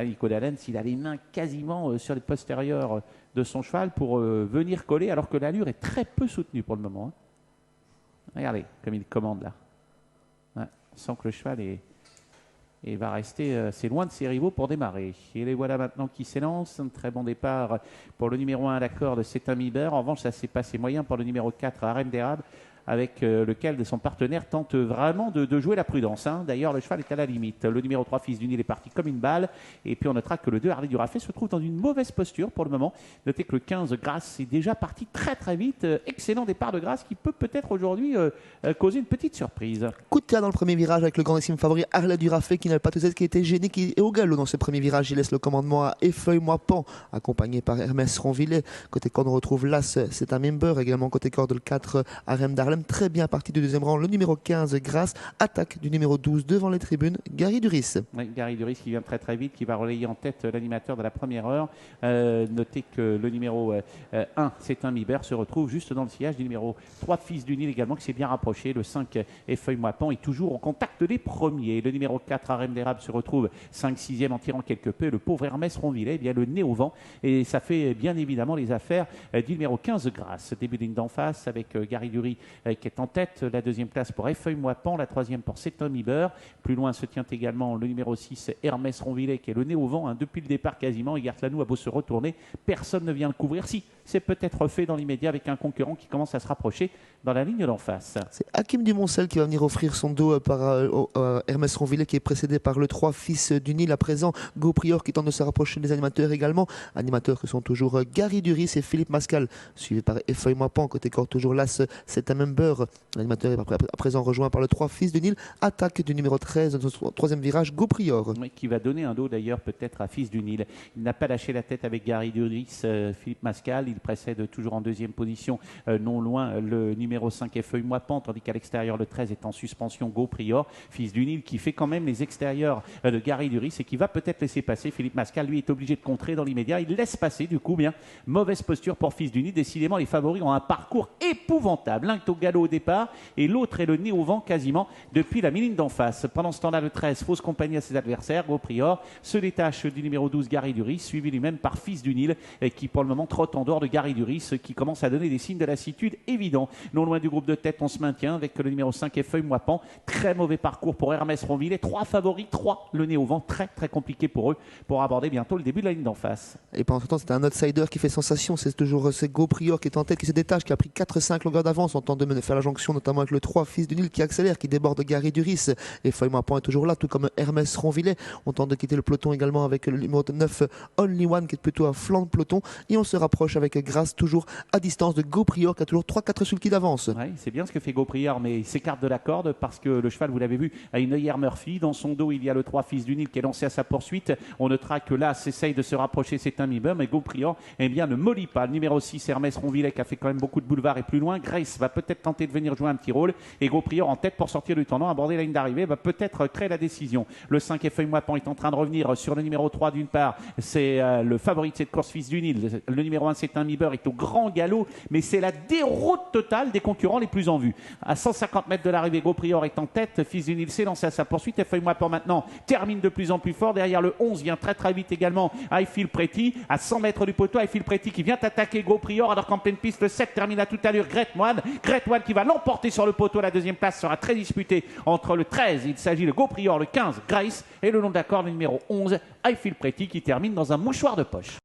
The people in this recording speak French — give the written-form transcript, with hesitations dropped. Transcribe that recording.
Nico Dallens, il a les mains quasiment sur les postérieurs de son cheval pour venir coller, alors que l'allure est très peu soutenue pour le moment. Regardez comme il commande là. Ouais, on sent que le cheval va rester assez loin de ses rivaux pour démarrer. Et les voilà maintenant qui s'élancent. Un très bon départ pour le numéro 1 à la corde, c'est un Miber. En revanche, ça s'est passé moyen pour le numéro 4, Harem d'Érable, avec lequel son partenaire tente vraiment de jouer la prudence. D'ailleurs, le cheval est à la limite. Le numéro 3, Fils du Nil, est parti comme une balle. Et puis on notera que le 2, Harley du Rafet, se trouve dans une mauvaise posture pour le moment. Notez que le 15, Grasse, est déjà parti très très vite. Excellent départ de Grasse qui peut peut-être aujourd'hui causer une petite surprise. Coup de cas dans le premier virage avec le grandissime favori Harley du Rafet qui n'a pas de tête, qui était gêné, qui est au galop dans ce premier virage. Il laisse le commandement à Effeuille-moi Pan, accompagné par Hermès Ronvillet. Côté corde, on retrouve l'As, c'est un member. Également côté corde, le 4, Harem d'Arlem. Très bien parti du deuxième rang. Le numéro 15, Grasse. Attaque du numéro 12 devant les tribunes, Gary Duris. Oui, Gary Duris qui vient très très vite, qui va relayer en tête l'animateur de la première heure. Notez que le numéro 1, c'est un Miber, se retrouve juste dans le sillage du numéro 3, Fils du Nil également, qui s'est bien rapproché. Le 5, Effeuille-moi Pan, est toujours au contact des premiers. Le numéro 4, Harem d'Érable, se retrouve 5-6e en tirant quelque peu. Le pauvre Hermès Ronvillet, bien le nez au vent. Et ça fait bien évidemment les affaires du numéro 15, Grasse. Début de ligne d'en face avec Gary Duris qui est en tête. La deuxième place pour Effeuille-moi Pan, la troisième pour C'est un Miber. Plus loin se tient également le numéro 6, Hermès Ronvillet, qui est le nez au vent depuis le départ quasiment. Igartlanou a beau se retourner, personne ne vient le couvrir. Si, c'est peut-être fait dans l'immédiat avec un concurrent qui commence à se rapprocher dans la ligne d'en face. C'est Hakim Dumoncel qui va venir offrir son dos par Hermès Ronvillet, qui est précédé par le 3, Fils du Nil. À présent, Go Prior qui tente de se rapprocher des animateurs également. Animateurs que sont toujours Gary Duris et Philippe Mascal, suivi par Effeuille-moi Pan. Côté corps, toujours l'As, c'est un member. L'animateur est à présent rejoint par le 3, Fils du Nil. Attaque du numéro 13 dans son troisième virage, Go Prior. Oui, qui va donner un dos d'ailleurs peut-être à Fils du Nil. Il n'a pas lâché la tête avec Gary Duris, Philippe Mascal. Il précède toujours en deuxième position, non loin, le numéro 5, Effeuille-moi Pan, tandis qu'à l'extérieur, le 13 est en suspension, Go Prior. Fils du Nil qui fait quand même les extérieurs de Gary Duris et qui va peut-être laisser passer. Philippe Mascal, lui, est obligé de contrer dans l'immédiat. Il laisse passer, du coup, bien. Mauvaise posture pour Fils du Nil. Décidément, les favoris ont un parcours épouvantable. L'un est au galop au départ et l'autre est le nez au vent quasiment depuis la mi-ligne d'en face. Pendant ce temps-là, le 13, fausse compagnie à ses adversaires. Go Prior se détache du numéro 12, Gary Duris, suivi lui-même par Fils du Nil, qui pour le moment trotte en dehors de Gary Duris, qui commence à donner des signes de lassitude évidents. Non loin du groupe de tête, on se maintient avec le numéro 5, Effeuille-moi Pan. Très mauvais parcours pour Hermès Ronvillet. 3 favoris, 3 le nez au vent. Très très compliqué pour eux pour aborder bientôt le début de la ligne d'en face. Et pendant ce temps, c'est un outsider qui fait sensation. C'est toujours Go Prior qui est en tête, qui se détache, qui a pris 4-5 longueurs d'avance. On tente de faire la jonction, notamment avec le 3, Fils du Nil, qui accélère, qui déborde Gary Duris. Et Effeuille-moi Pan est toujours là, tout comme Hermès Ronvillet. On tente de quitter le peloton également avec le numéro 9, Only One, qui est plutôt à flanc de peloton. Et on se rapproche avec Grasse, toujours à distance de Go Prior, qui a toujours 3-4 sulky d'avance. Oui, c'est bien ce que fait Go Prior, mais il s'écarte de la corde parce que le cheval, vous l'avez vu, a une œillère Murphy. Dans son dos, il y a le 3, Fils du Nil, qui est lancé à sa poursuite. On notera que là, s'essaye de se rapprocher, c'est un Miber, mais Go Prior, eh bien, ne mollit pas. Le numéro 6, Hermès Ronvillet, qui a fait quand même beaucoup de boulevards et plus loin. Grace va peut-être tenter de venir jouer un petit rôle. Et Go Prior en tête pour sortir du tournant, aborder la ligne d'arrivée, va peut-être créer la décision. Le 5, Effeuille-moi Pan, est en train de revenir sur le numéro 3 d'une part. C'est le favori de cette course, Fils du Nil. Le numéro 1, c'est un Miber, est au grand galop, mais c'est la déroute totale des concurrents les plus en vue. À 150 mètres de l'arrivée, Go Prior est en tête. Fils du Nil s'est lancé à sa poursuite. Effeuille-moi Pan maintenant termine de plus en plus fort. Derrière le 11 vient très très vite également I Feel Pretty. À 100 mètres du poteau, I Feel Pretty qui vient attaquer Go Prior, alors qu'en pleine piste, le 7 termine à toute allure Great One. Great One qui va l'emporter sur le poteau. La deuxième place sera très disputée entre le 13, il s'agit de Go Prior, le 15, Grace, et le long de la corde, le numéro 11, I Feel Pretty, qui termine dans un mouchoir de poche.